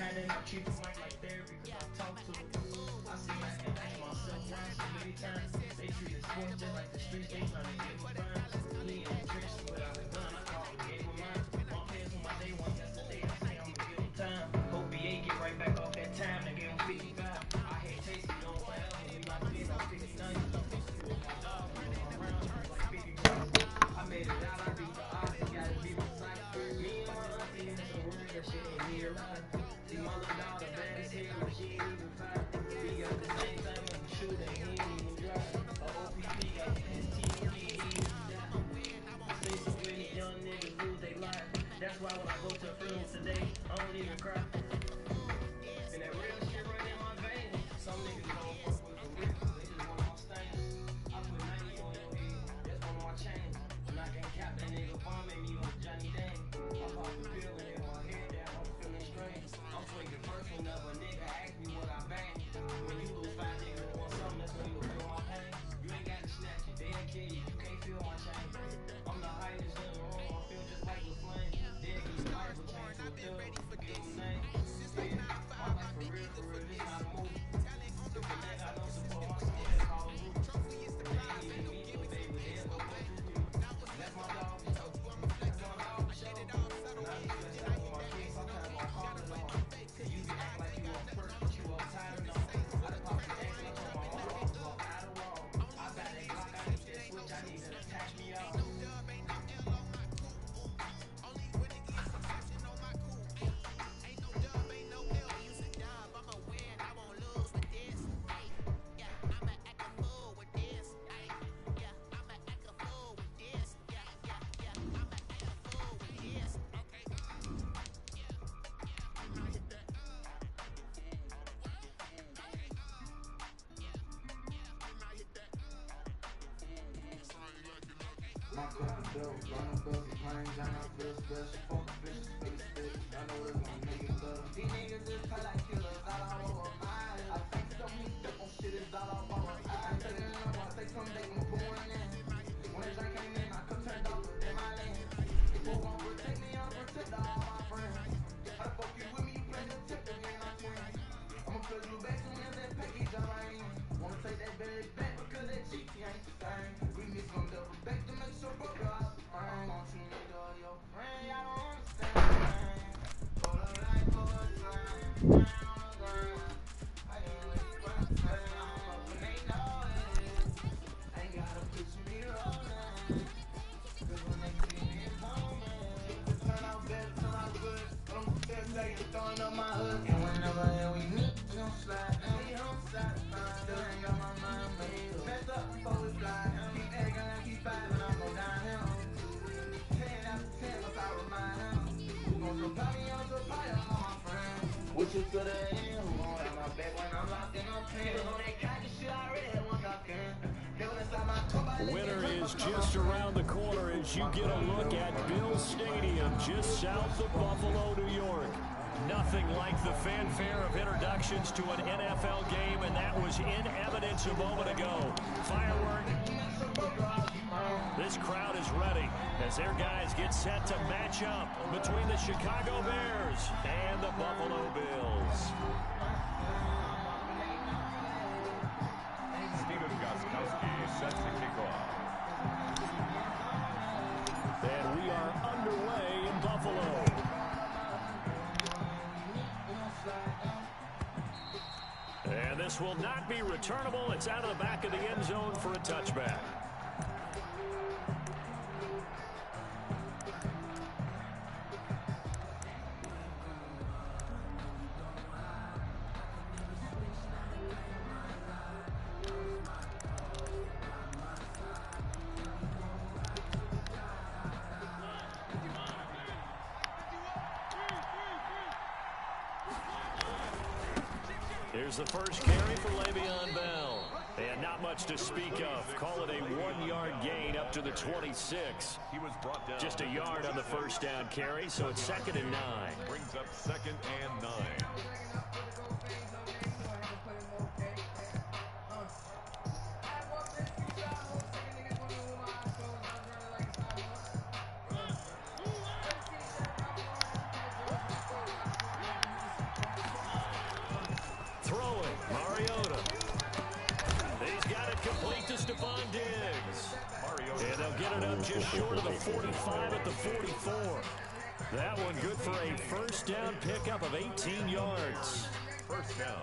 grinding, I treat the mic like therapy because I talk to it. I see my impact myself once so many times. They treat it sports just like the streets, they trying to get my rhymes. Me in the trenches without a gun, I call the game of mine. My pants on my day one yesterday, I say I'ma give them time. Hope BA get right back off that time, they give him 55. I hate tasty, don't forever, we locked in on 59. My dog running around like 50 bucks. I made it out, I beat the odds, you gotta be precise. Me and my auntie in some words, that shit ain't me alive. See my little daughter bad as hell, but she ain't even 5. We got the same time when we shoot, and he ain't even drive. A OPP got the STD, he ain't even die. I say so many young niggas lose their lives. That's why when I go to a funeral today, I don't even cry. And that real shit running in my veins. Some niggas don't fuck with the real, they just want my stains. I put 90 on your head, that's one of my chains. And I can't cap that nigga bombing me on Johnny Dang. I pop the pill and hit my head down, I'm feeling strange. I'm swinging first whenever a nigga ask me what I bang. When you lose 5 niggas want something, that's when you feel my pain. You ain't got to snatch it, they ain't kill you, you can't feel my chain. I'm the highest in the room, I feel just like the flame. Then these Bible chains to a thug, give them name. Yeah, my life for real, this not a movie. If a nigga got no support, my son is called Ruth. They ain't even me, so baby, they'll go through you. That's my dog, that's my dog, show. And I be stressed out with my kids, sometimes I'm calling on. And you be acting like you up first, but you up tired of I done popped the X, and I told my mama I was up out of wrong. I got that Glock, I need that switch, I need to attach me out. My car built, run up the planes, and I feel special. Fuck the bitches, feel the stick. I know it's gonna make it better. These niggas is tight like killers, all over mine. I think some of these step on shit is all over. I ain't taking it up, I say someday I'm going in. When the drink came in, I could turn off in my lane. If you gon' protect me, I'll protect all my friends. How the fuck you with me, you play detective, man, I'm twin. I'ma play you back soon as that package all I in. Wanna take that bag back because that cheap ain't the same. We miss gon' double back to make sure broke out. I ain't want you nigga or your friend, y'all don't understand. For the life of a time, on the grind. I can't wait for the time, I'm up when they know it. Ain't gotta push me rolling, cause when they see me coming, it turn out better, turn out good. I'm just like you're throwing up my hood. And whenever we meet, we gon' slide, and we don't stop. Still ain't got my mind made up. Mess up before we fly. Keep acting like keep fighting, I'm gon' down him. 10 out of 10, if I remind him. Who gon' supply me, I'll supply all my friends. What you coulda in? Who gon' have my back when I'm locked in a pen? On that cocky shit, I already had one locked in. Winter is just around the corner as you get a look at Bill Stadium, just south of Buffalo, New York. Nothing like the fanfare of introductions to an NFL game, and that was in evidence a moment ago. Firework. This crowd is ready as their guys get set to match up between the Chicago Bears and the Buffalo Bills. Stephen Gostkowski sets the kickoff. And we are underway in Buffalo. And this will not be returnable. It's out of the back of the end zone for a touchback. Here's the first carry for Le'Veon Bell. And not much to speak of. Call it a 1-yard gain up to the 26. He was brought down. Just a yard on the first down carry, so it's 2nd and 9. Brings up 2nd and 9. get it up just short of the 45 at the 44. That one good for a first down pickup of 18 yards. First down.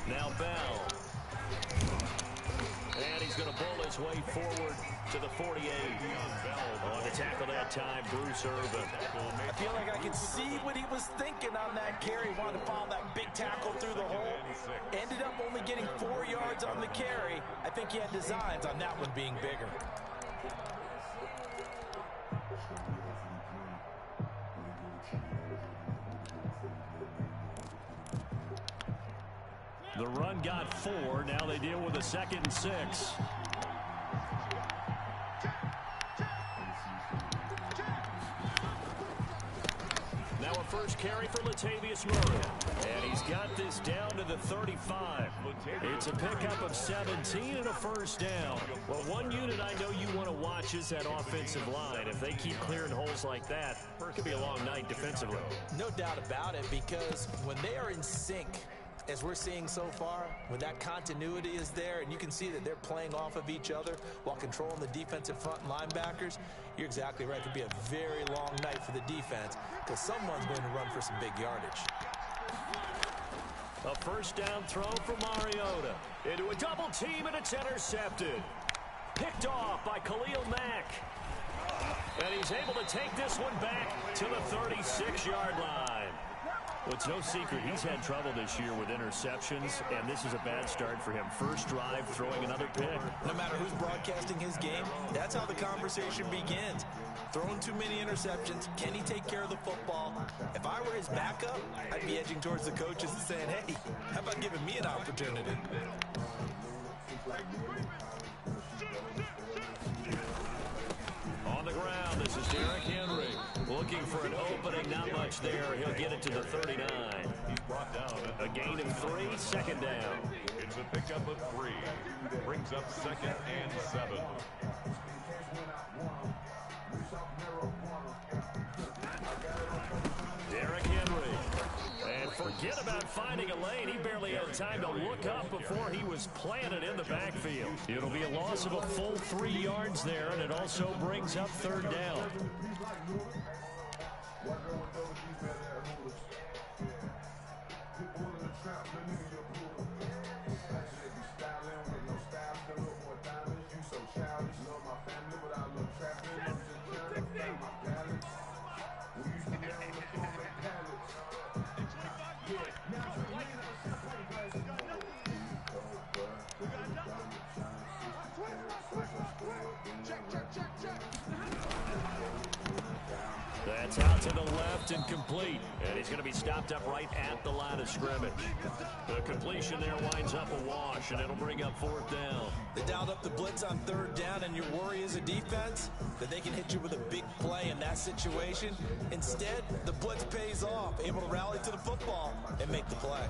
Now Bell. And he's going to bowl his way forward to the 48. On the tackle that time, Bruce Irvin. I feel like I can see what he was thinking on that carry. Wanted to follow that big tackle through the hole. Ended up only getting 4 yards on the carry. I think he had designs on that one being bigger. The run got 4. Now they deal with a 2nd and 6. Now a first carry for Latavius Murray. And he's got this down to the 35. It's a pickup of 17 and a first down. Well, one unit I know you want to watch is that offensive line. If they keep clearing holes like that, it could be a long night defensively. No doubt about it, because when they are in sync, as we're seeing so far, when that continuity is there and you can see that they're playing off of each other while controlling the defensive front and linebackers, you're exactly right. It could be a very long night for the defense because someone's going to run for some big yardage. A first down throw for Mariota. Into a double team, and it's intercepted. Picked off by Khalil Mack. And he's able to take this one back to the 36-yard line. Well, it's no secret he's had trouble this year with interceptions, and this is a bad start for him. First drive, throwing another pick. No matter who's broadcasting his game, that's how the conversation begins. Throwing too many interceptions, can he take care of the football? If I were his backup, I'd be edging towards the coaches and saying, hey, how about giving me an opportunity? On the ground, this is Derrick Henry. Looking for an opening, not much there. He'll get it to the 39. He's brought down. A gain of 3, second down. It's a pickup of 3. Brings up 2nd and 7. Derrick Henry. And forget about finding a lane. He barely had time to look up before he was planted in the backfield. It'll be a loss of a full 3 yards there, and it also brings up 3rd down. That's out to the left and complete. And he's going to be stopped up right at the line of scrimmage. The completion there winds up a wash, and it'll bring up 4th down. They dialed up the blitz on 3rd down, and your worry as a defense that they can hit you with a big play in that situation. Instead, the blitz pays off, able to rally to the football and make the play.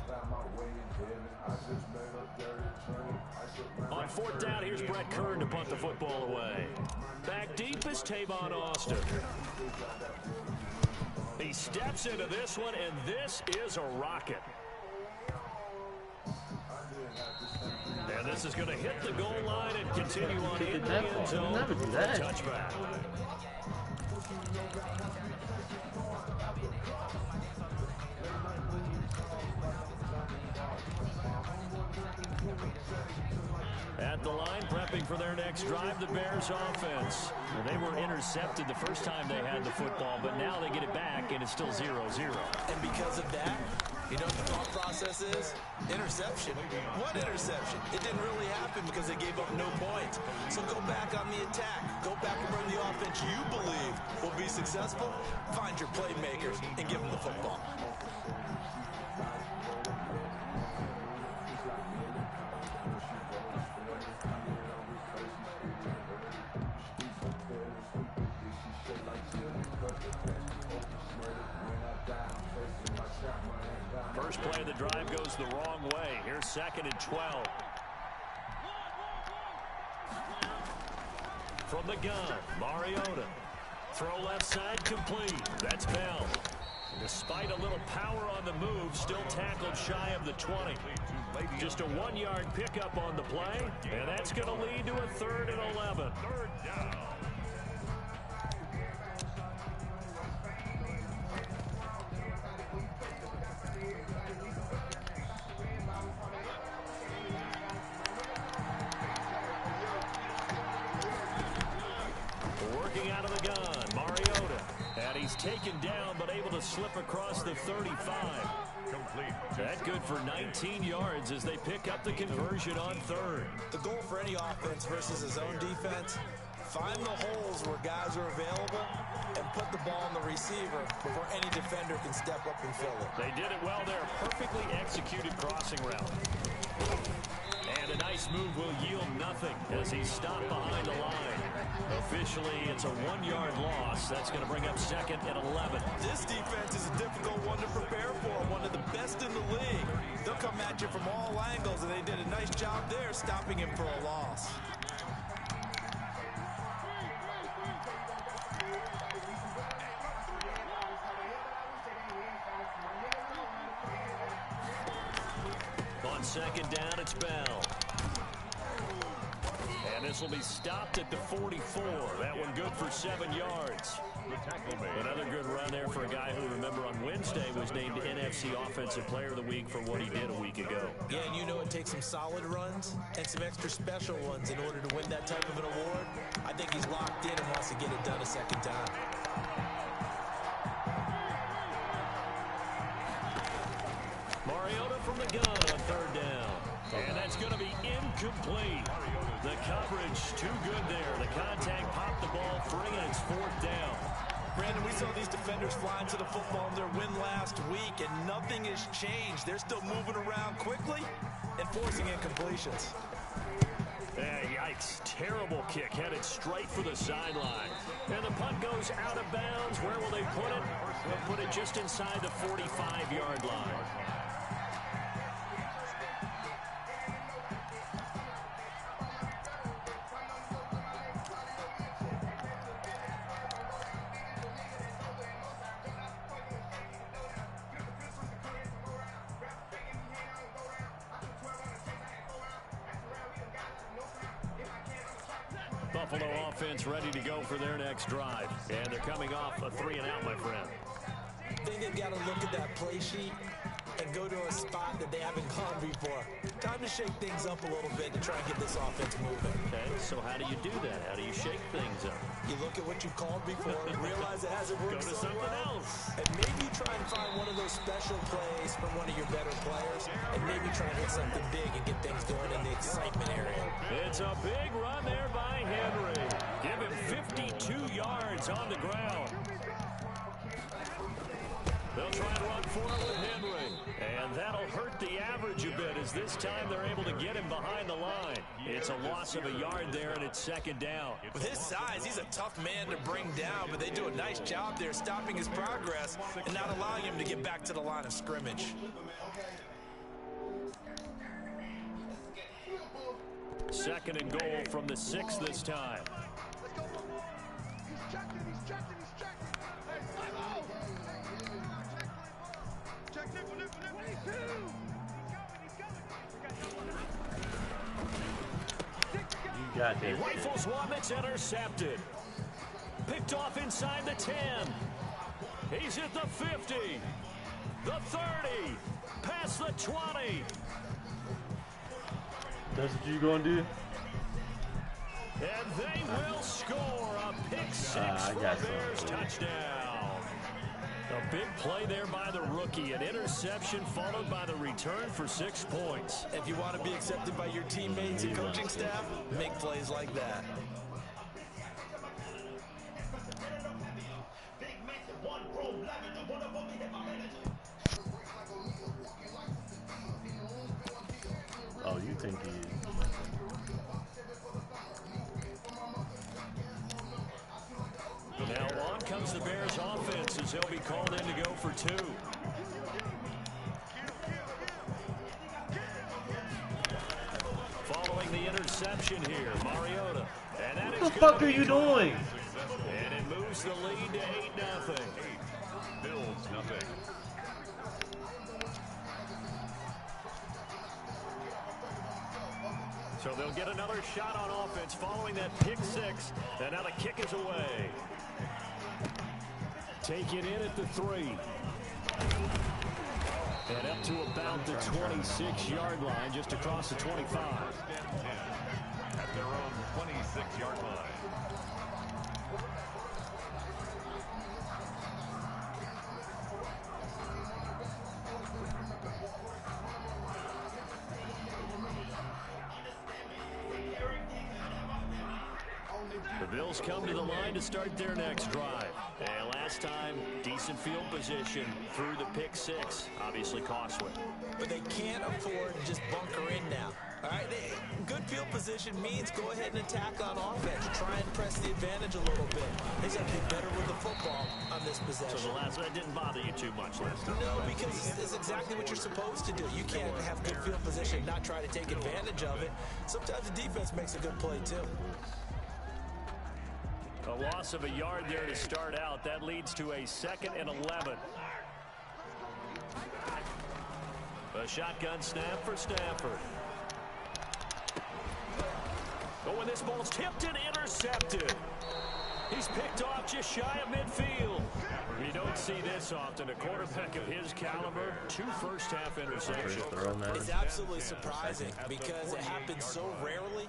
On 4th down, here's Brett Kern to punt the football away. Back deep is Tavon Austin. He steps into this one, and this is a rocket. And this is going to hit the goal line and continue on in the end zone for a touchback. At the line, prepping for their next drive, the Bears offense. Well, they were intercepted the first time they had the football, but now they get it back, and it's still 0-0. And because of that, you know what the thought process is? Interception. What interception? It didn't really happen because they gave up no points. So go back on the attack. Go back and run the offense you believe will be successful. Find your playmakers and give them the football. First play of the drive goes the wrong way. Here's 2nd and 12. From the gun, Mariota. Throw left side complete. That's Bell. Despite a little power on the move, still tackled shy of the 20. Just a 1-yard pickup on the play, and that's going to lead to a 3rd and 11. Third down. Working out of the gun, Mariota. And he's taken down, but able to slip across the 35. Complete. That good for 19 yards as they pick up the conversion on 3rd. The goal for any offense versus his own defense, find the holes where guys are available and put the ball on the receiver before any defender can step up and fill it. They did it well there. Perfectly executed crossing route. And a nice move will yield nothing as he's stopped behind the line. Officially, it's a 1-yard loss. That's going to bring up 2nd and 11. This defense is a difficult one to prepare for, one of the best in the league. They'll come at you from all angles, and they did a nice job there stopping him for a loss. On 2nd down, it's Bell. And this will be stopped at the 44. That one good for 7 yards. The tackle made. Another good run there for a guy who, remember, on Wednesday was named NFC Offensive Player of the Week for what he did a week ago. Yeah, and you know it takes some solid runs and some extra special ones in order to win that type of an award. I think he's locked in and wants to get it done a second time. Mariota from the gun on 3rd down. And that's going to be incomplete. The coverage too good there. The contact popped the ball free, and it's 4th down. Brandon, we saw these defenders flying to the football in their win last week, and nothing has changed. They're still moving around quickly and forcing incompletions. Yikes. Terrible kick headed straight for the sideline. And the punt goes out of bounds. Where will they put it? They'll put it just inside the 45-yard line. Buffalo offense ready to go for their next drive. And they're coming off a 3-and-out, my friend. I think they've got to look at that play sheet and go to a spot that they haven't gone before. Time to shake things up a little bit to try and get this offense moving. Okay, so how do you do that? How do you shake things up? You look at what you called before and realize it hasn't worked Go to so something well. else. And maybe try and find one of those special plays from one of your better players and maybe try and hit something big and get things going in the excitement area. It's a big run there by Henry. Give him 52 yards on the ground. They'll try and run for it with Henry. And that'll hurt the average a bit as this time they're able to get him behind the line. It's a loss of a yard there, and it's 2nd down. With his size, he's a tough man to bring down, but they do a nice job there stopping his progress and not allowing him to get back to the line of scrimmage. 2nd and goal from the 6 this time. You got this. He rifles one that's intercepted. Picked off inside the 10. He's at the 50. The 30. Past the 20. That's what you gonna do? And they will score a pick 6 for a Bears touchdown. A big play there by the rookie. An interception followed by the return for 6 points. If you want to be accepted by your teammates and coaching staff, make plays like that. Oh, you think he is? Now on comes the Bears offense as he'll be called in to go for 2. reception here. Mariota. And that What the fuck are you doing? And it moves the lead to 8-0. Bills nothing. So they'll get another shot on offense following that pick six. And now the kick is away. Take it in at the 3. And up to about the 26-yard line, just across the 25. At their own 26-yard line. The Bills come to the line to start their next drive. And last time, decent field position through the pick six. Obviously costly. But they can't afford to just bunker in now. All right, good field position means go ahead and attack on offense. Try and press the advantage a little bit. They just have to be better with the football on this possession. So the last one didn't bother you too much last time. No, because it's exactly what you're supposed to do. You can't have good field position and not try to take advantage of it. Sometimes the defense makes a good play, too. A loss of a yard there to start out. That leads to a 2nd and 11. A shotgun snap for Stafford. Oh, and this ball's tipped and intercepted. He's picked off just shy of midfield. You don't see this often. A quarterback of his caliber, 2 first-half interceptions. It's absolutely surprising because it happens so rarely.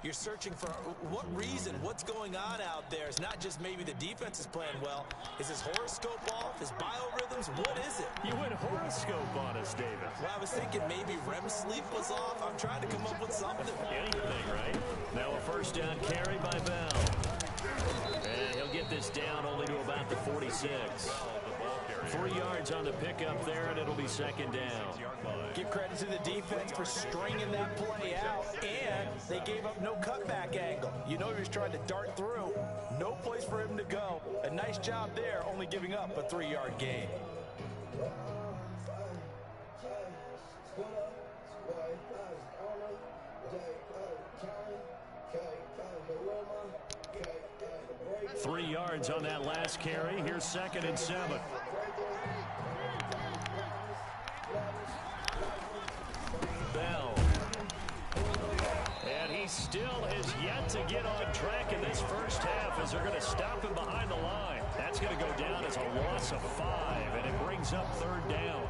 You're searching for what reason, what's going on out there. It's not just maybe the defense is playing well. Is his horoscope off? His biorhythms? What is it? You went horoscope on us, David. Well, I was thinking maybe REM sleep was off. I'm trying to come up with something. Anything, right? Now a first down carry by Bell. And he'll get this down only to about the 46. 3 yards on the pickup there, and it'll be 2nd down. Give credit to the defense for stringing that play out, and they gave up no cutback angle. You know he was trying to dart through. No place for him to go. A nice job there, only giving up a 3-yard gain. Three yards on that last carry. Here's 2nd and 7. Bell. And he still has yet to get on track in this first half as they're going to stop him behind the line. That's going to go down as a loss of 5, and it brings up 3rd down.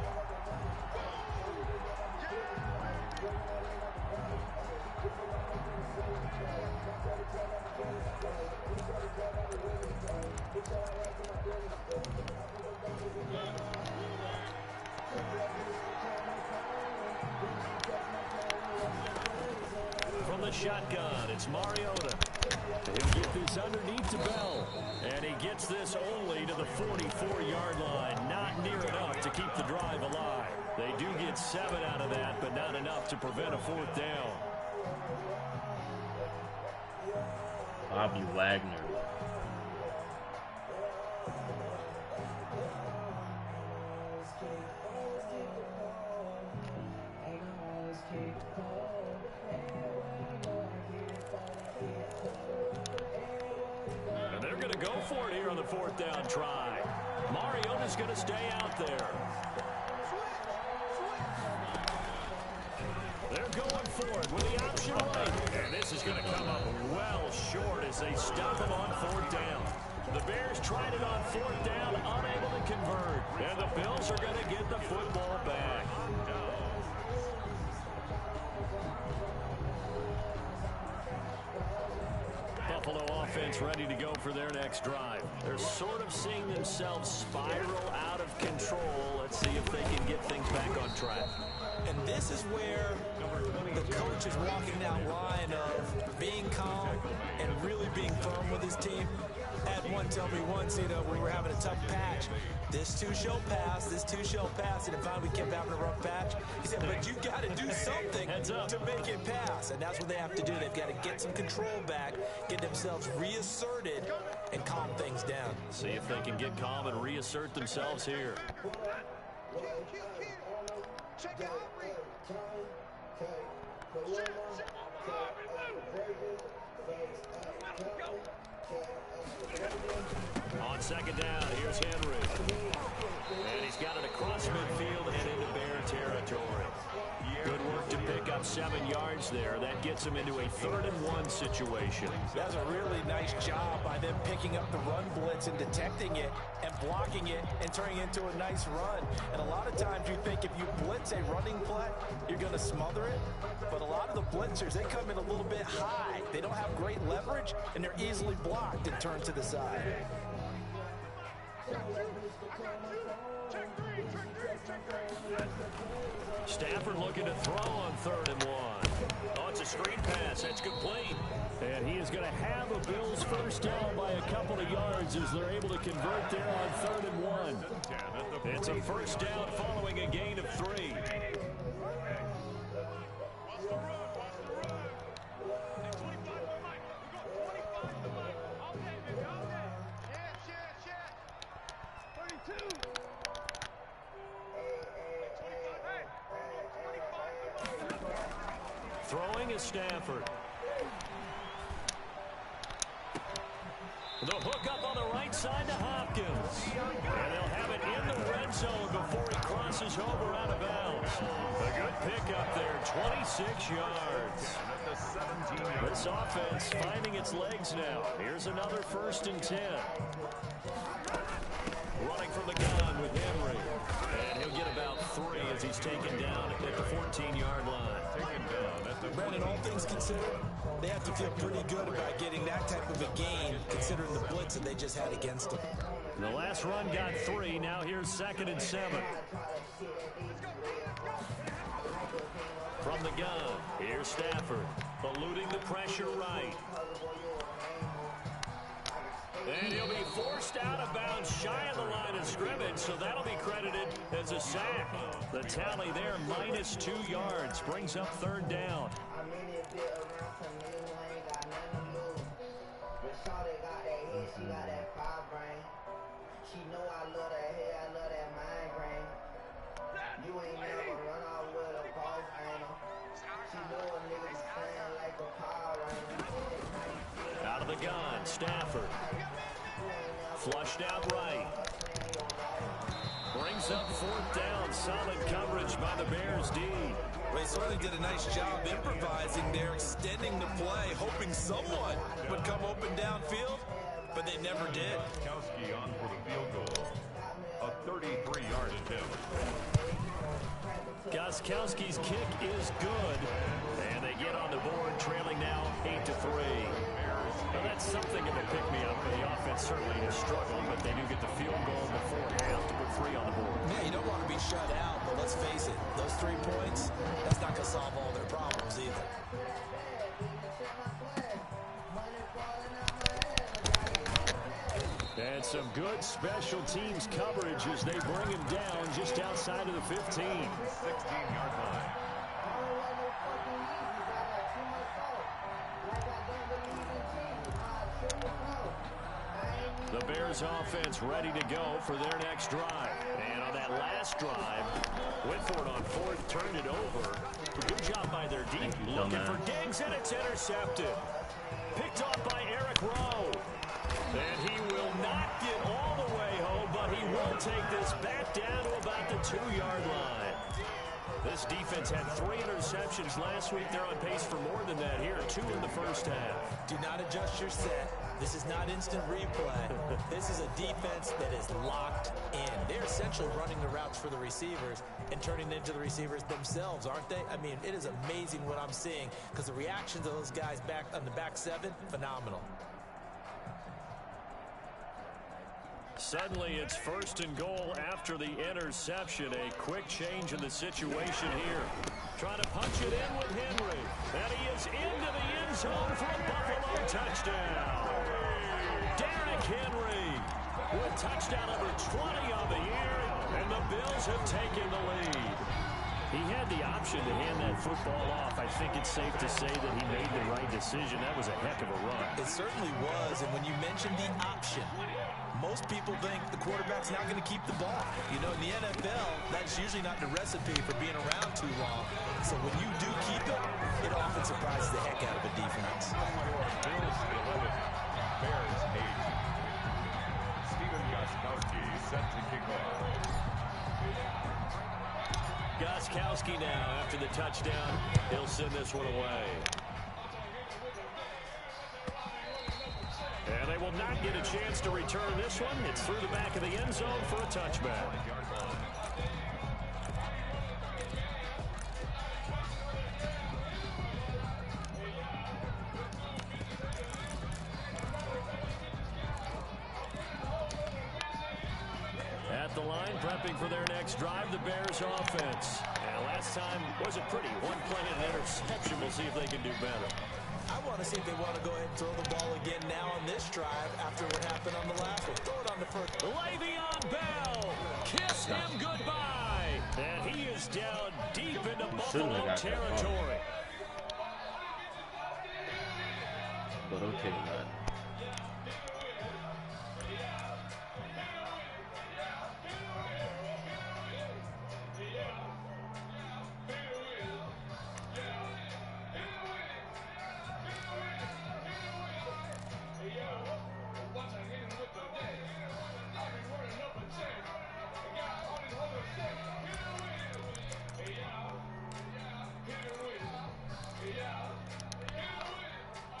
From the shotgun, it's Mariota. He'll get this underneath to Bell. And he gets this only to the 44-yard line. Not near enough to keep the drive alive. They do get 7 out of that, but not enough to prevent a 4th down. Bobby Wagner. And they're going to go for it here on the 4th down try. Mariota's going to stay out there. They're going for it with the option right. And this is going to come up well short as they stop him on 4th down. The Bears tried it on 4th down, unable to convert. And the Bills are going to get the football back. Buffalo offense ready to go for their next drive. They're sort of seeing themselves spiral out of control. Let's see if they can get things back on track. And this is where the coach is walking that line of being calm and really being firm with his team. Had one tell me once, you know, when we were having a tough patch, this too shall pass, this too shall pass, and if we kept having a rough patch, he said, but you got to do something to make it pass, and that's what they have to do. They've got to get some control back, get themselves reasserted, and calm things down. See if they can get calm and reassert themselves here. On second down, here's Henry. And he's got it across midfield and into Bear territory. Good work to pick up 7 yards there. That gets him into a 3rd-and-1 situation. That's a really nice job by them picking up the run blitz and detecting it and blocking it and turning it into a nice run. And a lot of times you think if you blitz a running play, you're going to smother it. But a lot of the blitzers, they come in a little bit high. They don't have great leverage, and they're easily blocked and turned to the side. Stafford looking to throw on 3rd-and-1. Oh, it's a screen pass. That's complete. And he is going to have a Bills first down by a couple of yards as they're able to convert there on 3rd-and-1. It's a first down following a gain of 3. Throwing is Stafford. The hook up on the right side to Hopkins. And they'll have it in the red zone before he crosses over out of bounds. A good pickup there, 26 yards. This offense finding its legs now. Here's another 1st and 10. Running from the gun with Henry. And he'll get about 3 as he's taken down at the 14-yard line. Brandon, all things considered, they have to feel pretty good about getting that type of a gain, considering the blitz that they just had against them. The last run got 3. Now here's 2nd and 7. From the gun, here's Stafford, eluding the pressure right. And he'll be forced out of bounds shy of the line of scrimmage, so that'll be credited as a sack. The tally there, minus 2 yards, brings up 3rd down. Out of the gun, Stafford. Flushed out right. Brings up 4th down. Solid coverage by the Bears D. Well, they certainly did a nice job improvising there, extending the play, hoping someone would come open downfield, but they never did. Kowski on for the field goal. A 33-yard attempt. Gostkowski's kick is good, and they get on the board, trailing now 8-3. Well, that's something of a pick-me-up. The offense certainly has struggled, but they do get the field goal before half to put 3 on the board. Yeah, you don't want to be shut out, but let's face it, those 3 points, that's not going to solve all their problems either. And some good special teams coverage as they bring him down just outside of the 15. 16-yard line. The Bears offense ready to go for their next drive. And on that last drive, Whitford on 4th turned it over. Good job by their deep. Looking for Diggs, and it's intercepted. Picked off by Eric Rowe. And he will not get all the way home, but he will take this back down to about the 2-yard line. This defense had 3 interceptions last week. They're on pace for more than that here. 2 in the first half. Do not adjust your set. This is not instant replay. This is a defense that is locked in. They're essentially running the routes for the receivers and turning it into the receivers themselves, aren't they? I mean, it is amazing what I'm seeing because the reactions of those guys back on the back 7, phenomenal. Suddenly, it's 1st and goal after the interception. A quick change in the situation here. Trying to punch it in with Henry. And he is into the end zone for a Buffalo touchdown. Derrick Henry with touchdown number 20 on the year. And the Bills have taken the lead. He had the option to hand that football off. I think it's safe to say that he made the right decision. That was a heck of a run. It certainly was. And when you mentioned the option, most people think the quarterback's not going to keep the ball. You know, in the NFL, that's usually not the recipe for being around too long. So when you do keep it, it often surprises the heck out of a defense. Bills 11, Bears 8. Steven Gostkowski set to kick off. Gostkowski now after the touchdown. He'll send this one away. And they will not get a chance to return this one. It's through the back of the end zone for a touchback. At the line, prepping for their next drive, the Bears offense. And last time was a pretty one play and an interception. We'll see if they can do better. I want to see if they want to go ahead and throw the ball again now on this drive after what happened on the last one. Throw it on the first. Le'Veon Bell, kiss him goodbye. And he is down deep into Buffalo territory. But okay, man.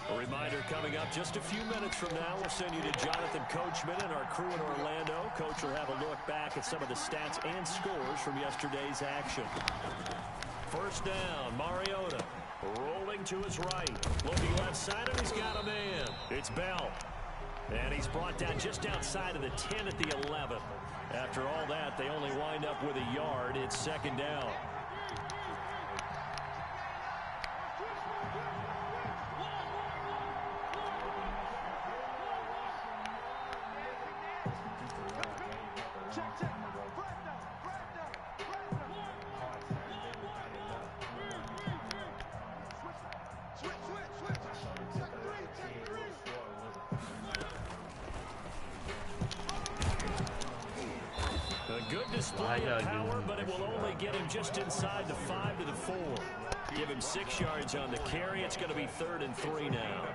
A reminder coming up just a few minutes from now. We'll send you to Jonathan Coachman and our crew in Orlando. Coach will have a look back at some of the stats and scores from yesterday's action. First down, Mariota rolling to his right. Looking left side, and he's got a man. It's Bell. And he's brought down just outside of the 10 at the 11. After all that, they only wind up with a yard. It's second down. Display of power, but it will only get him just inside the 5 to the 4. Give him 6 yards on the carry. It's going to be 3rd and 3 now.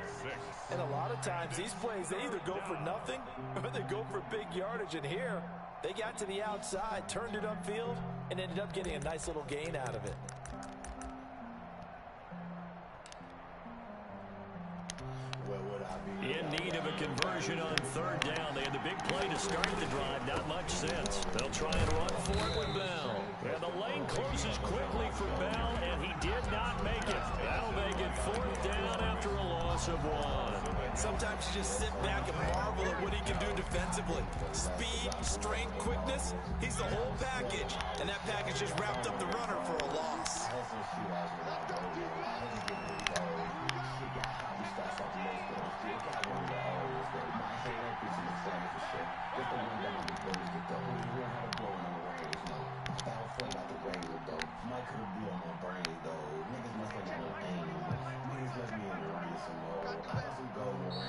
And a lot of times these plays, they either go for nothing or they go for big yardage. And here, they got to the outside, turned it upfield, and ended up getting a nice little gain out of it. In need of a conversion on 3rd down. They had the big play to start the drive. Not much sense. They'll try and run for it with Bell. And the lane closes quickly for Bell, and he did not make it. That'll make it 4th down after a loss of 1. Sometimes you just sit back and marvel at what he can do defensively. Speed, strength, quickness, he's the whole package. And that package just wrapped up the runner for a loss.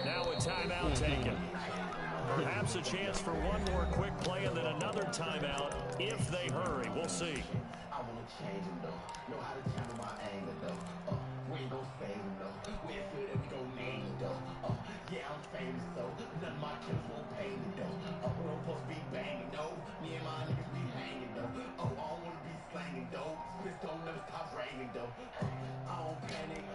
Now a timeout taken. Perhaps a chance for one more quick play and then another timeout if they hurry. We'll see. I want to change him though. Know how to channel my anger though. We ain't gon' save him though. We ain't feel that we gon' name him though. Yeah, I'm famous though. None of my killers won't pay me though. We don't supposed to be banging though. Me and my niggas be hanging though. I don't wanna be slanging though. This don't never stop raining though. I don't panic.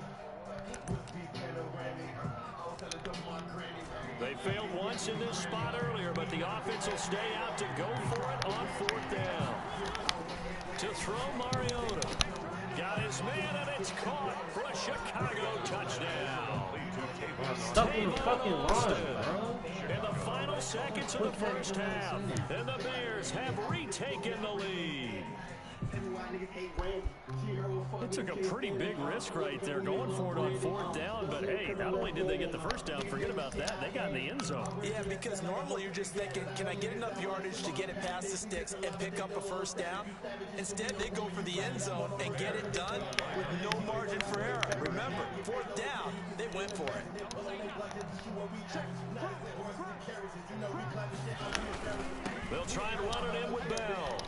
We'll be panoramic. I'll tell it to my granny. They failed once in this spot earlier, but the offense will stay out to go for it on 4th down. To throw, Mariota. Got his man, and it's caught for a Chicago touchdown. Stop in the fucking line, bro. In the final seconds of the first half, and the Bears have retaken the lead. They took a pretty big risk right there going for it on 4th down, but hey, not only did they get the first down, forget about that, they got in the end zone. Yeah, because normally you're just thinking, can I get enough yardage to get it past the sticks and pick up a first down? Instead, they go for the end zone and get it done with no margin for error. Remember, 4th down, they went for it. They'll try and run it in with Bell.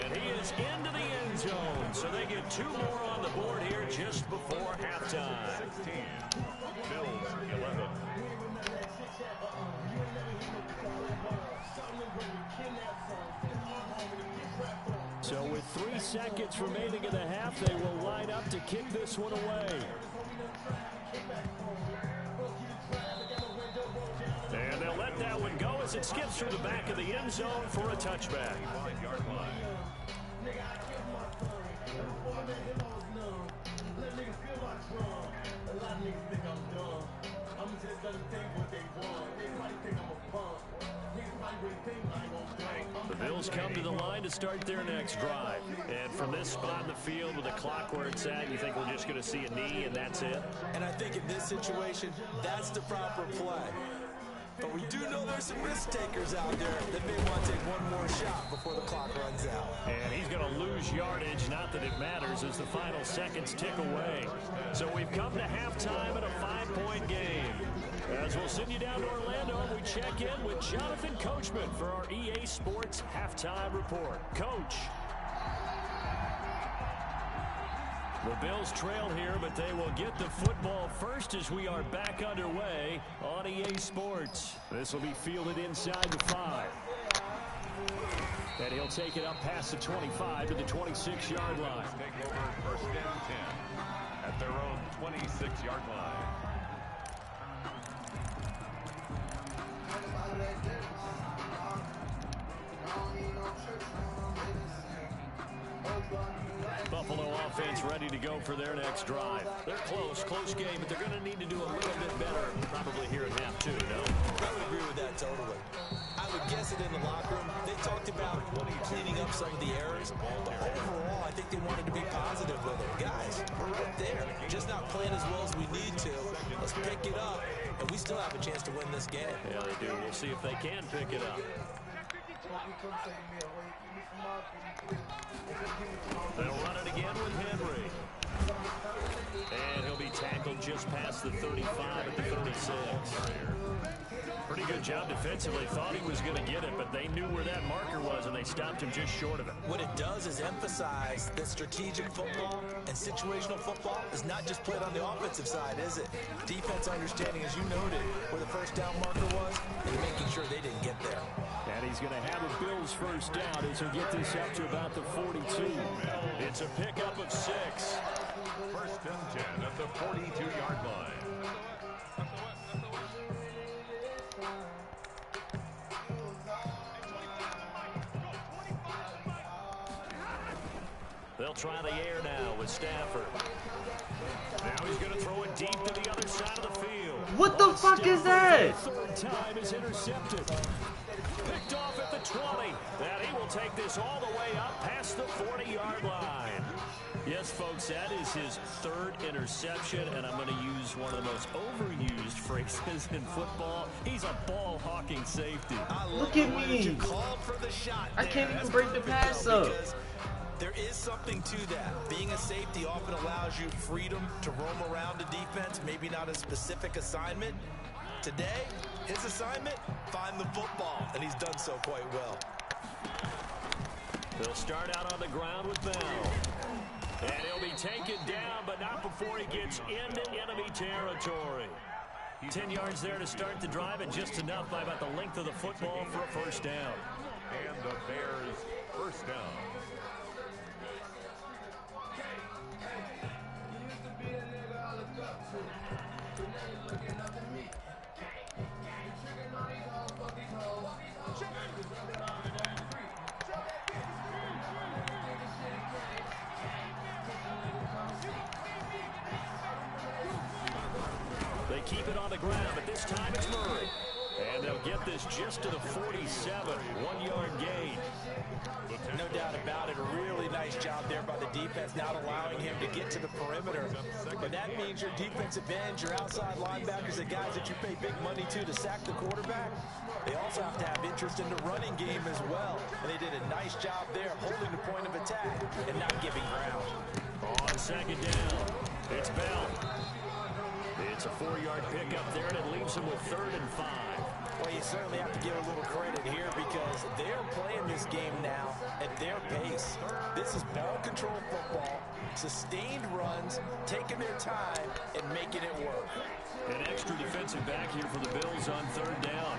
And he is into the end zone, so they get 2 more on the board here just before halftime. 16, Bills 11. So with 3 seconds remaining in the half, they will line up to kick this one away. And they'll let that one go as it skips through the back of the end zone for a touchback. 5-yard line. The Bills come to the line to start their next drive. And from this spot in the field with the clock where it's at, you think we're just going to see a knee and that's it? And I think in this situation, that's the proper play. But we do know there's some risk takers out there that may want to take one more shot before the clock runs out. And he's going to lose yardage, not that it matters, as the final seconds tick away. So we've come to halftime in a 5-point game. As we'll send you down to Orlando, we check in with Jonathan Coachman for our EA Sports Halftime Report. Coach. The Bills trail here, but they will get the football first as we are back underway on EA Sports. This will be fielded inside the 5. And he'll take it up past the 25 to the 26-yard line. Take over 1st and 10 at their own 26-yard line. Buffalo offense ready to go for their next drive. They're close game, but they're going to need to do a little bit better probably here in half 2, no? I would agree with that totally. I would guess it in the locker room. They talked about cleaning up some of the errors. But overall, I think they wanted to be positive with it. Guys, we're right there. Just not playing as well as we need to. Let's pick it up, and we still have a chance to win this game. Yeah, they do. We'll see if they can pick it up. They'll run it again with Henry. And he'll be tackled just past the 35 at the 36. Pretty good job defensively. Thought he was going to get it, but they knew where that marker was, and they stopped him just short of it. What it does is emphasize that strategic football and situational football is not just played on the offensive side, is it? Defense understanding, as you noted, where the first down marker was, and making sure they didn't get there. And he's going to have a Bills first down as he'll get this up to about the 42. It's a pickup of 6. 1st and 10 at the 42-yard line. They'll try the air now with Stafford. Now he's going to throw it deep to the other side of the field. What the fuck is that? Third time is intercepted. Picked off at the 20. And he will take this all the way up past the 40-yard line. Yes, folks, that is his 3rd interception, and I'm going to use one of the most overused phrases in football. He's a ball-hawking safety. Look at me. I can't even break the pass up. There is something to that. Being a safety often allows you freedom to roam around the defense, maybe not a specific assignment. Today, his assignment, find the football, and he's done so quite well. They'll start out on the ground with Bell. And he'll be taken down, but not before he gets into enemy territory. 10 yards there to start the drive, and just enough by about the length of the football for a first down. And the Bears first down. They keep it on the ground, but this time it's Murray. And they'll get this just to the 47, 1-yard gain. No doubt about it. A really nice job there by the defense, not allowing him to get to the perimeter. But that means your defensive ends, your outside linebackers, the guys that you pay big money to sack the quarterback, they also have to have interest in the running game as well. And they did a nice job there holding the point of attack and not giving ground. On second down, it's Bell. It's a 4-yard pickup there, and it leaves him with 3rd and 5. Well, you certainly have to give a little credit here because they're playing this game now at their pace. This is ball control football, sustained runs, taking their time, and making it work. An extra defensive back here for the Bills on 3rd down.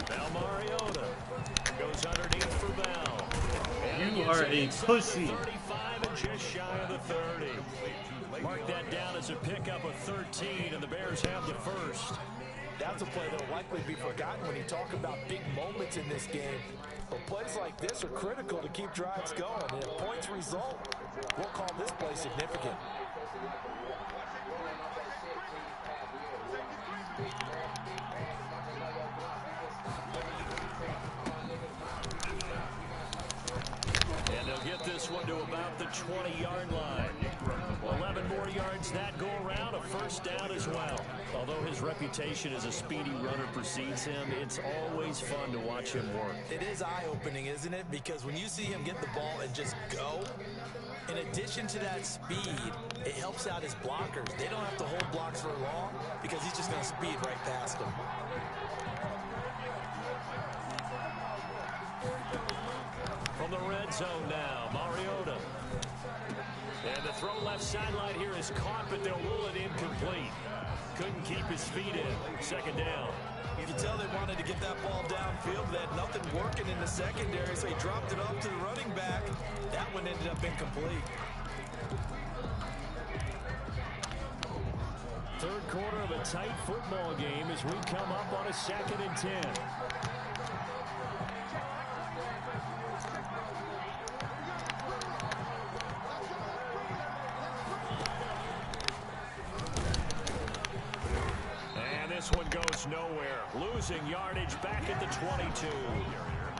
Now Mariota goes underneath for Bell. And you are a pussy. 35 and just shy of the 30. Mark that down as a pickup of 13, and the Bears have the first. That's a play that will likely be forgotten when you talk about big moments in this game. But plays like this are critical to keep drives going. And if points result, we'll call this play significant. And they'll get this one to about the 20-yard line. 11 more yards that go around, a first down as well. Although his reputation as a speedy runner precedes him, it's always fun to watch him work. It is eye-opening, isn't it? Because when you see him get the ball and just go, in addition to that speed, it helps out his blockers. They don't have to hold blocks for long because he's just going to speed right past them. From the red zone now, Mariota. And the throw left sideline here is caught, but they'll rule it incomplete. Couldn't keep his feet in. Second down. You can tell they wanted to get that ball downfield. They had nothing working in the secondary, so he dropped it off to the running back. That one ended up incomplete. Third quarter of a tight football game as we come up on a 2nd and 10. This one goes nowhere. Losing yardage back at the 22.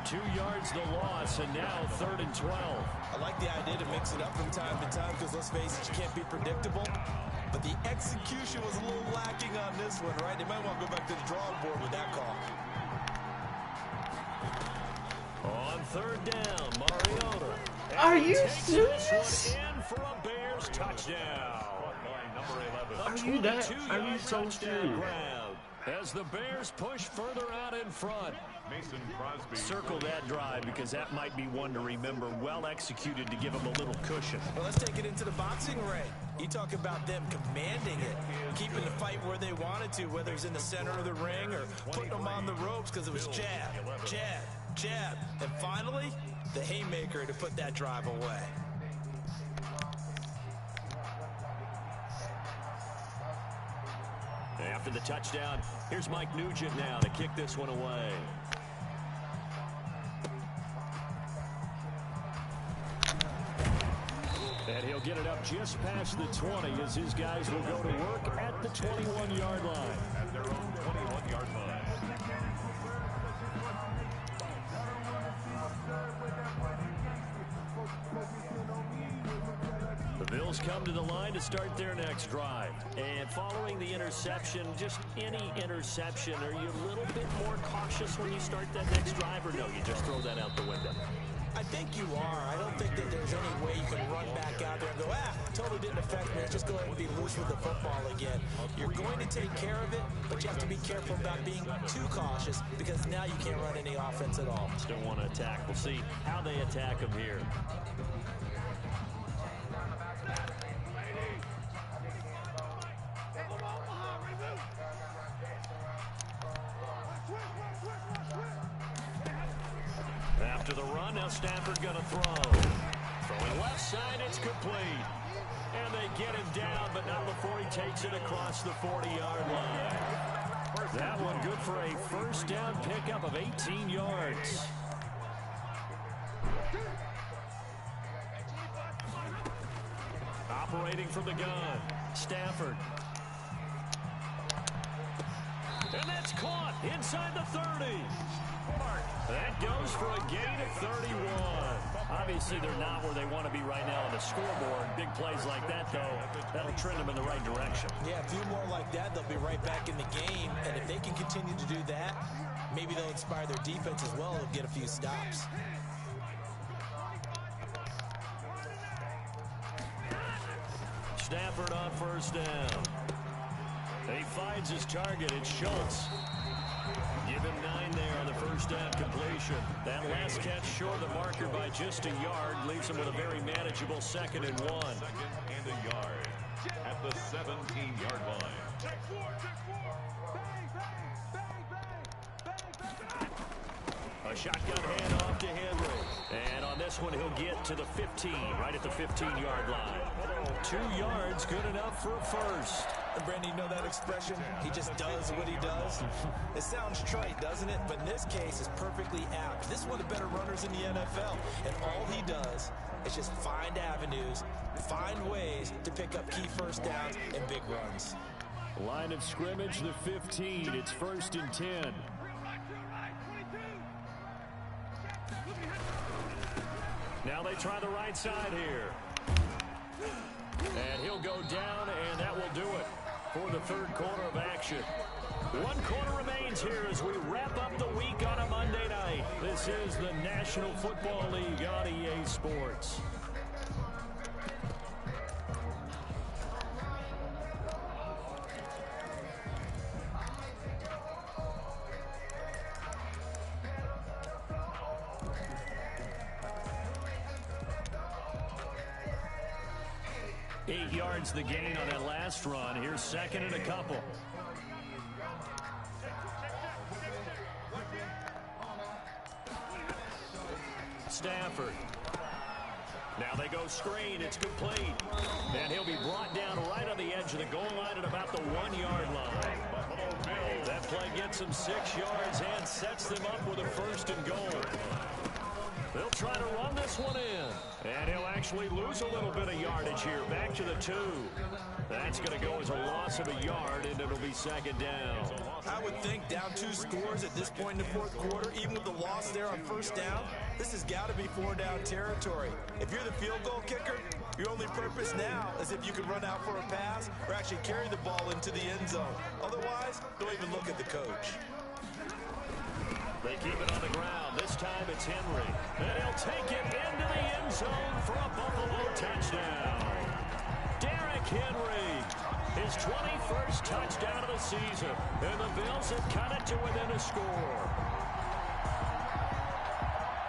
2 yards the loss, and now 3rd and 12. I like the idea to mix it up from time to time because, let's face it, you can't be predictable. But the execution was a little lacking on this one, right? They might want to go back to the drawing board with that call. On 3rd down, Mariota. Are you serious? In for a Bears touchdown. Are you so serious? As the Bears push further out in front. Mason Crosby. Circle that drive because that might be one to remember. Well executed to give them a little cushion. Well, let's take it into the boxing ring. You talk about them commanding it, keeping the fight where they wanted to, whether it's in the center of the ring or putting them on the ropes because it was jab, jab, jab. And finally, the haymaker to put that drive away. After the touchdown, here's Mike Nugent now to kick this one away. And he'll get it up just past the 20 as his guys will go to work at the 21-yard line. At their own 21-yard line. The Bills come to the line to start their next drive. And following the interception, just any interception, are you a little bit more cautious when you start that next drive, or no, you just throw that out the window? I think you are. I don't think that there's any way you can run back out there and go, totally didn't affect me. Let's just go ahead and be loose with the football again. You're going to take care of it, but you have to be careful about being too cautious because now you can't run any offense at all. Still want to attack. We'll see how they attack them here. After the run, now Stafford going to throw. Throwing left side, it's complete. And they get him down, but not before he takes it across the 40-yard line. That one good for a first down pickup of 18 yards. Operating from the gun, Stafford. Inside the 30. That goes for a gain of 31. Obviously, they're not where they want to be right now on the scoreboard. Big plays like that, though, that'll trend them in the right direction. Yeah, a few more like that, they'll be right back in the game. And if they can continue to do that, maybe they'll inspire their defense as well. They'll get a few stops. Stafford on first down. He finds his target. It's Schultz. Give him 9 there on the first down completion. That last catch short of the marker by just a yard leaves him with a very manageable 2nd and 1. 2nd and a yard at the 17-yard line. A shotgun handoff to Henry. And on this one, he'll get to the 15, right at the 15-yard line. 2 yards, good enough for a first. And Brandon, you know that expression? He just does what he does. It sounds trite, doesn't it? But in this case, it's perfectly apt. This is one of the better runners in the NFL. And all he does is just find avenues, find ways to pick up key first downs and big runs. Line of scrimmage, the 15. It's 1st and 10. Now they try the right side here. And he'll go down, and that will do it for the 3rd quarter of action. 1 quarter remains here as we wrap up the week on a Monday night. This is the National Football League on EA Sports. The gain on that last run. Here's 2nd and a couple. Stafford. Now they go screen. It's complete. And he'll be brought down right on the edge of the goal line at about the 1-yard line. That play gets him 6 yards and sets them up with a 1st and goal. They'll try to run this one in. And he'll actually lose a little bit of yardage here. Back to the 2. That's going to go as a loss of a yard, and it'll be 2nd down. I would think down 2 scores at this point in the 4th quarter, even with the loss there on first down, this has got to be 4-down territory. If you're the field goal kicker, your only purpose now is if you can run out for a pass or actually carry the ball into the end zone. Otherwise, don't even look at the coach. They keep it on the ground. This time it's Henry. And he'll take it into the end zone for a Buffalo touchdown. Derrick Henry, his 21st touchdown of the season. And the Bills have cut it to within a score.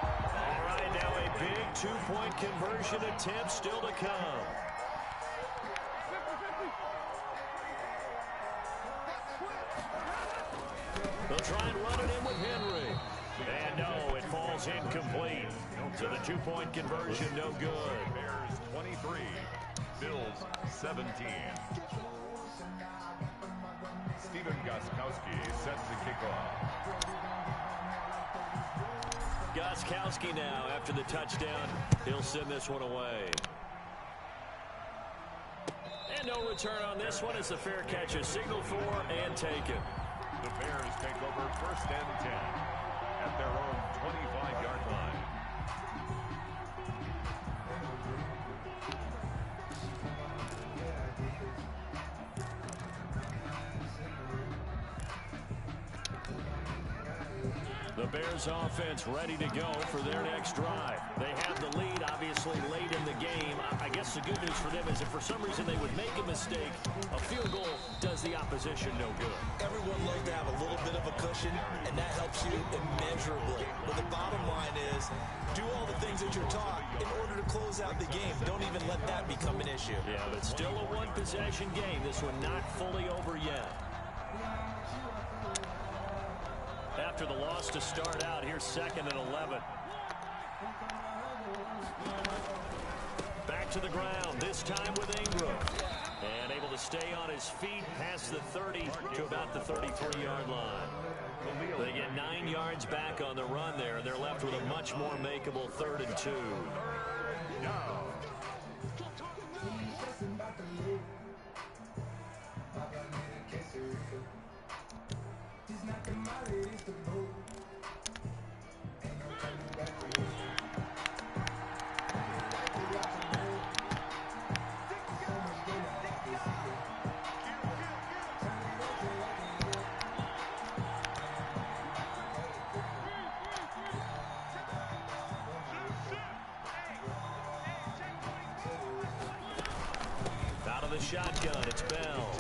All right, now a big 2-point conversion attempt still to come. They'll try and run it in with Henry. And no, it falls incomplete. So the 2-point conversion, no good. Bears 23, Bills 17. Stephen Gostkowski set to kick off. Gostkowski now, after the touchdown, he'll send this one away. And no return on this one as the fair catch is signaled for and taken. The Bears take over 1st and 10 at their own 25-yard line. The Bears offense ready to go for their next drive. They have the lead, obviously, late in the game. I guess the good news for them is if for some reason they would make a mistake, a field goal does the opposition no good. Everyone loves to have a little bit of a cushion, and that helps you immeasurably. But the bottom line is, do all the things that you're taught in order to close out the game. Don't even let that become an issue. Yeah, but still a one-possession game. This one not fully over yet. After the loss to start out, here's 2nd and 11. Back to the ground, this time with Ingram. And able to stay on his feet past the 30 to about the 33-yard line. They get 9 yards back on the run there, and they're left with a much more makeable 3rd and 2. the shotgun, it's Bell.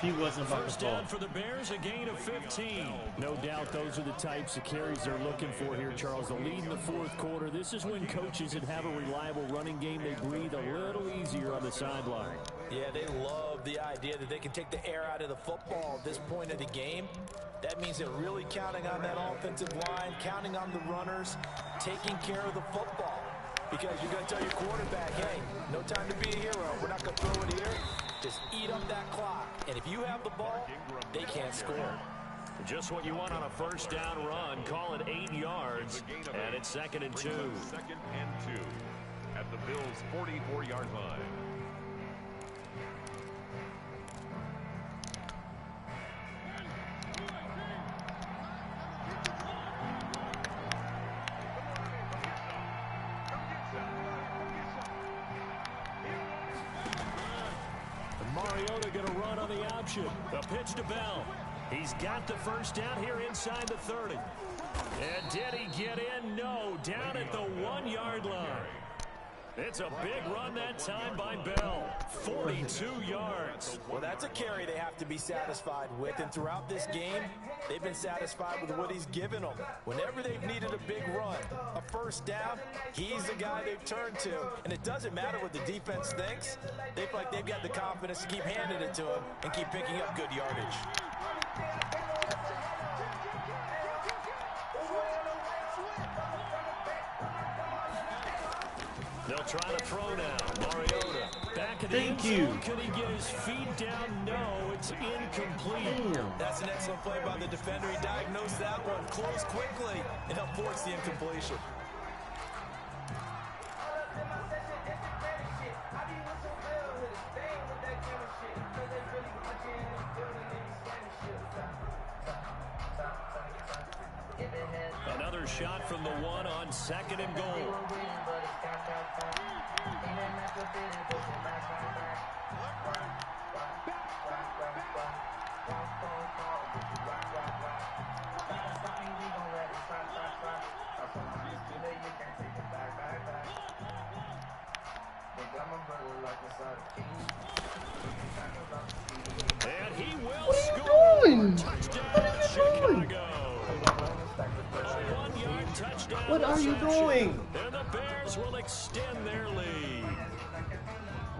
He wasn't about First to fall. down for the Bears, a gain of 15. No doubt those are the types of carries they're looking for here, Charles. The lead in the fourth quarter. This is when coaches that have a reliable running game, they breathe a little easier on the sideline. Yeah, they love the idea that they can take the air out of the football at this point of the game. That means they're really counting on that offensive line, counting on the runners, taking care of the football. Because you're going to tell your quarterback, hey, no time to be a hero. We're not going to throw it here. Just eat up that clock. And if you have the ball, they can't score. Just what you want on a first down run. Call it 8 yards. And it's 2nd and 2. 2nd and 2 at the Bills' 44-yard line. Mariota going to run on the option. The pitch to Bell. He's got the first down here inside the 30. And did he get in? No. Down at the 1-yard line. It's a big run that time by Bell. 42 yards. Well, that's a carry they have to be satisfied with. And throughout this game, they've been satisfied with what he's given them. Whenever they've needed a big run, a first down, he's the guy they've turned to. And it doesn't matter what the defense thinks. They feel like they've got the confidence to keep handing it to him and keep picking up good yardage. They'll try to throw now. Mariota back in the end zone. Can he get his feet down? No, it's incomplete. Damn. That's an excellent play by the defender. He diagnosed that one, closed quickly, and helped force the incompletion. Another shot from the one on 2nd and goal. And he will score. Touchdown, Chicago. What are you doing? And the Bears will extend their lead.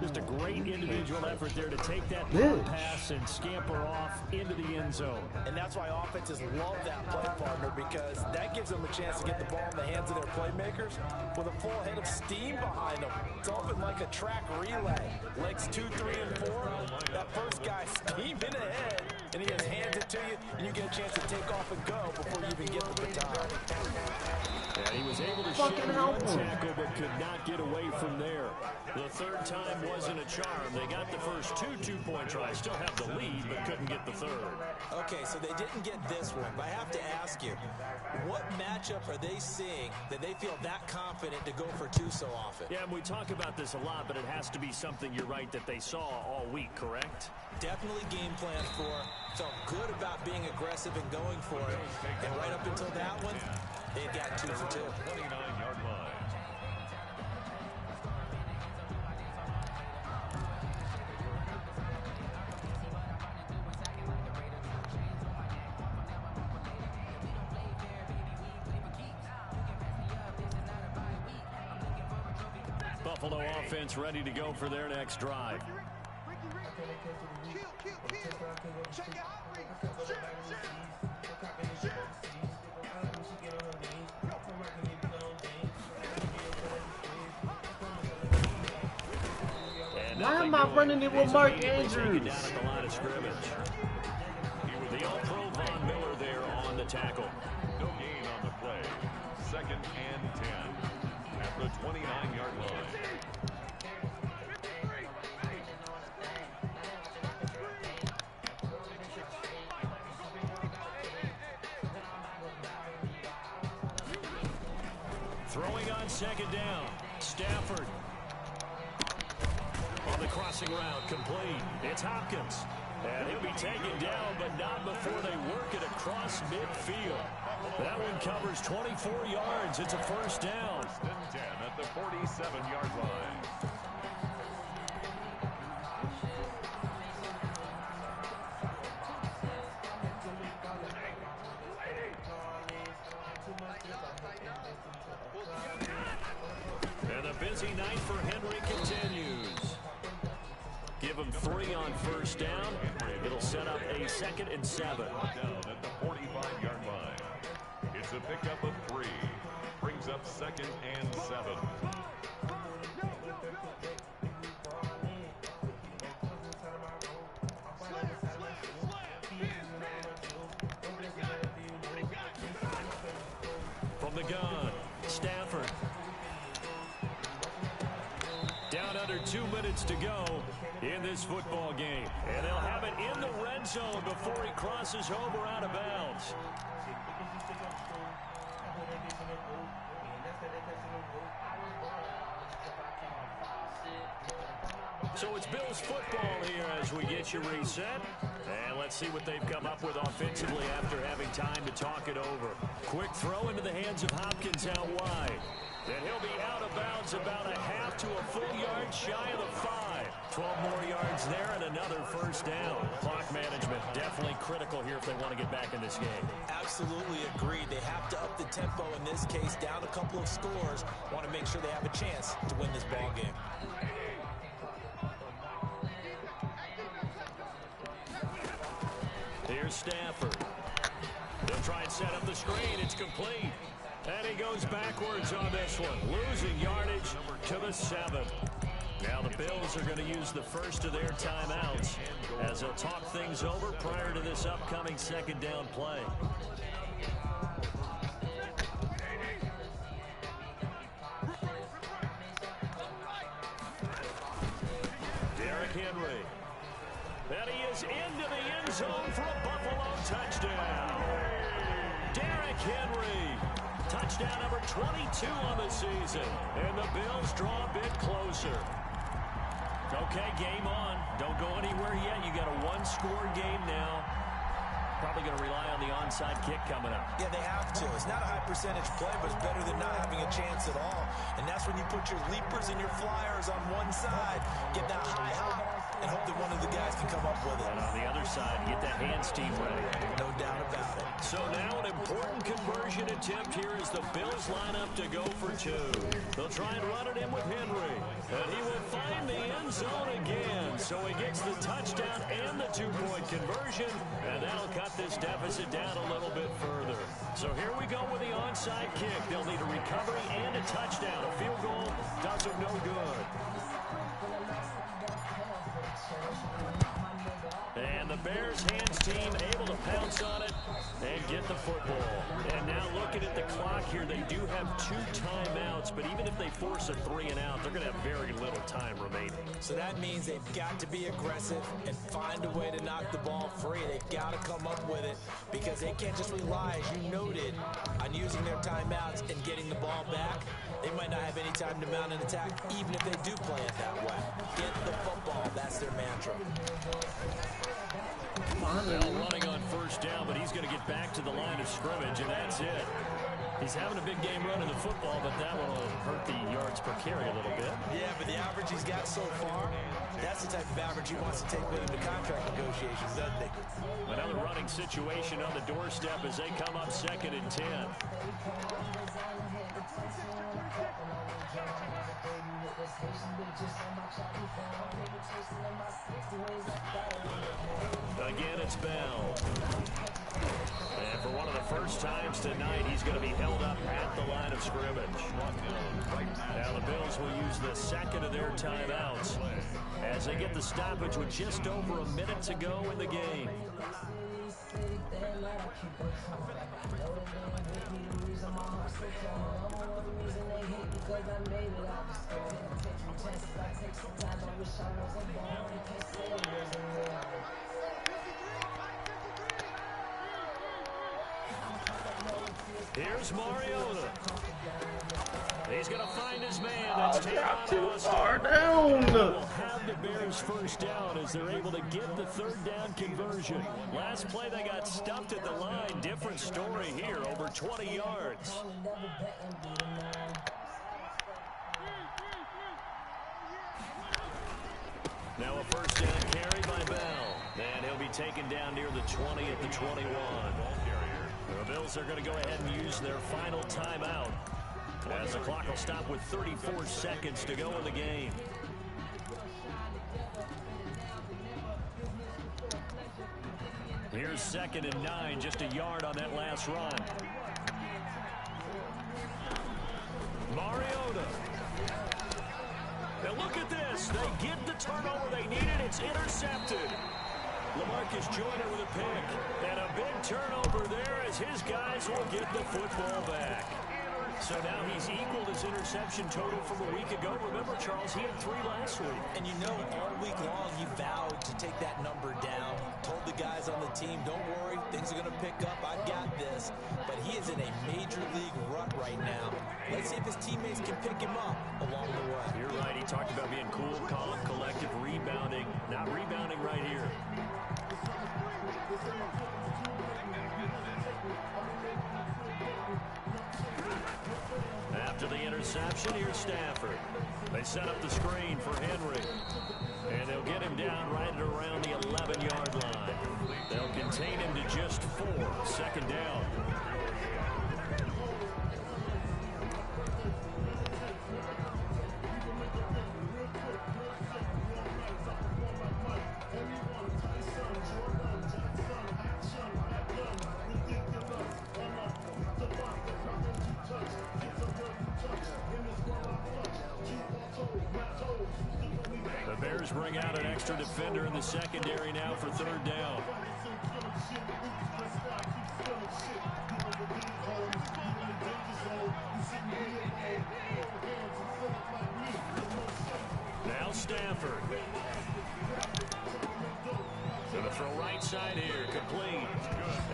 Just a great individual effort there to take that pass and scamper off into the end zone. And that's why offenses love that play partner, because that gives them a chance to get the ball in the hands of their playmakers with a full head of steam behind them. It's often like a track relay. Legs 2, 3, and 4. That first guy steaming ahead, and he just hands it to you, and you get a chance to take off and go before you even get the baton. And he was able to shed one tackle, but could not get away from there. The third time wasn't a charm. They got the first 2 two-point tries, still have the lead, but couldn't get the third. Okay, so they didn't get this one, but I have to ask you, what matchup are they seeing that they feel that confident to go for 2 so often? Yeah, and we talk about this a lot, but it has to be something, you're right, that they saw all week, correct? Definitely game plan for, felt good about being aggressive and going for it, and right up until that one, they got 2 for 2. 29-yard line. Buffalo offense ready to go for their next drive. Why am I running it with Mark Andrews? Down at the line of scrimmage. The all-pro Von Miller there on the tackle. No gain on the play. 2nd and 10 at the 29-yard line. Throwing on 2nd down. Stafford. On the crossing route, complete. It's Hopkins. And he'll be taken down, but not before they work it across midfield. That one covers 24 yards. It's a first down. 1st and 10 at the 47-yard line. busy night for Henry continues. Give him 3 on first down. It'll set up a 2nd and 7. Down at the 45-yard line. It's a pickup of 3. Brings up 2nd and 7. From the gun, Stafford. Down under 2 minutes to go in this football game. And they'll have it in the red zone before he crosses over out of bounds. So it's Bills football here as we get you reset. And let's see what they've come up with offensively after having time to talk it over. Quick throw into the hands of Hopkins out wide. And he'll be out of bounds about a half to a full yard shy of the 5. 12 more yards there and another first down. Clock management definitely critical here if they want to get back in this game. Absolutely agreed. They have to up the tempo in this case, down a couple of scores. Want to make sure they have a chance to win this ball game. Here's Stafford. They'll try and set up the screen. It's complete. And he goes backwards on this one, losing yardage to the 7. Now the Bills are going to use the first of their timeouts as they'll talk things over prior to this upcoming 2nd down play. Derrick Henry. And he is into the end zone for a Buffalo touchdown. Derrick Henry. Touchdown number 22 on the season. And the Bills draw a bit closer. Okay, game on. Don't go anywhere yet. You got a 1-score game now. Probably going to rely on the onside kick coming up. Yeah, they have to. It's not a high percentage play, but it's better than not having a chance at all. And that's when you put your leapers and your flyers on one side, get that high hop, and hope that one of the guys can come up with it. And on the other side, get that hands team ready. No doubt about it. So now an important conversion attempt here as the Bills line up to go for 2. They'll try and run it in with Henry. And he will find the end zone again. So he gets the touchdown and the 2-point conversion. And that'll cut this deficit down a little bit further. So here we go with the onside kick. They'll need a recovery and a touchdown. A field goal does them no good. And the Bears hands team able to pounce on it and get the football. And now looking at the clock here, they do have 2 timeouts, but even if they force a 3 and out, they're going to have very little time remaining. So that means they've got to be aggressive and find a way to knock the ball free. They've got to come up with it because they can't just rely, as you noted, on using their timeouts and getting the ball back. They might not have any time to mount an attack, even if they do play it that way. Get the football. That's their mantra. Well, running on first down, but he's going to get back to the line of scrimmage, and that's it. He's having a big game running the football, but that one will hurt the yards per carry a little bit. Yeah, but the average he's got so far, that's the type of average he wants to take with him to contract negotiations, doesn't he? Another running situation on the doorstep as they come up 2nd and 10. Again, it's Bell. And for one of the first times tonight, he's going to be held up at the line of scrimmage. Now the Bills will use the 2nd of their timeouts as they get the stoppage with just over a minute to go in the game. Here's Mariota. He's going to find his man. That's Drop too Austin. far down. Will have the Bears first down as they're able to get the 3rd down conversion. Last play they got stuffed at the line. Different story here, over 20 yards. Now a first down carry by Bell. And he'll be taken down near the 20 at the 21. The Bills are going to go ahead and use their final timeout As the clock will stop with 34 seconds to go in the game. Here's 2nd and 9, just a yard on that last run. Mariota. Now look at this. They get the turnover they needed. It's intercepted. LaMarcus Joyner with a pick. And a big turnover there as his guys will get the football back. So now he's equaled his interception total from a week ago. Remember, Charles, he had 3 last week. And you know, all week long he vowed to take that number down. Told the guys on the team, don't worry, things are going to pick up. I got this. But he is in a major league rut right now. Let's see if his teammates can pick him up along the way. You're right. He talked about being cool, calm, collective, rebounding. Not rebounding right here. After the interception, here's Stafford. They set up the screen for Henry. And they'll get him down right at around the 11-yard line. They'll contain him to just 4. 2nd down. The Bears bring out an extra defender in the secondary now for 3rd down. Now Stafford. Going to throw right side here, complete.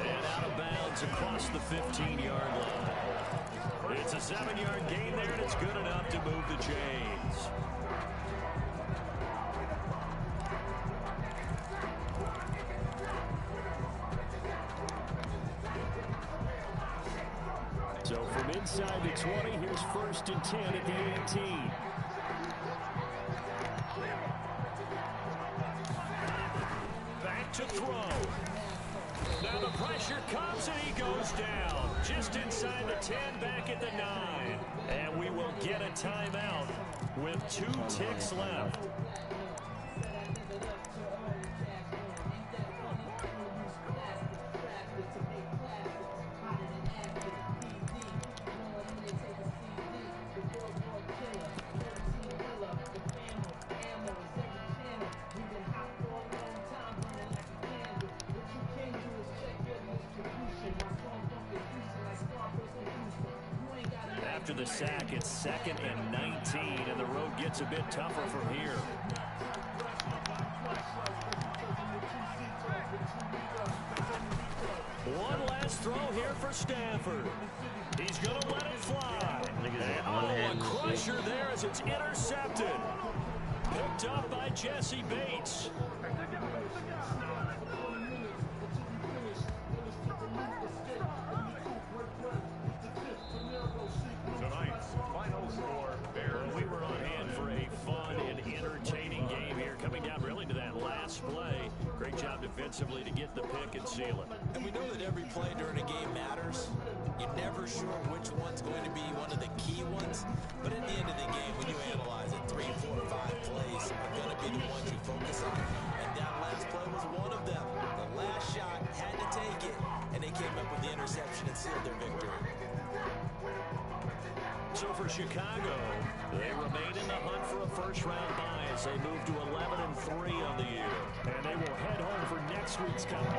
And out of bounds across the 15-yard line. It's a 7-yard gain there, and it's good enough to move the chains. So from inside the 20, here's 1st and 10 at the 18. Back to throw. Now the pressure comes and he goes down. Just inside the 10, back at the 9. And we will get a timeout with 2 ticks left. After the sack, it's 2nd and 19, and the road gets a bit tougher from here. One last throw here for Stafford. He's going to let it fly. And a crusher there as it's intercepted. Picked up by Jesse Bates. Tonight's final score, Bears. We were on hand for a fun and entertaining game here, coming down really to that last play. Great job defensively to get the pick and seal it. And we know that every play during a game matters. You're never sure which one's going to be one of the key ones. But at the end of the game, when you analyze it, 3, 4, 5 plays are going to be the ones you focus on. And that last play was one of them. The last shot had to take it, and they came up with the interception and sealed their victory. So for Chicago, they remain in the hunt for a first-round bye as they move to 11-3 on the year. And they will head home for next week's contest.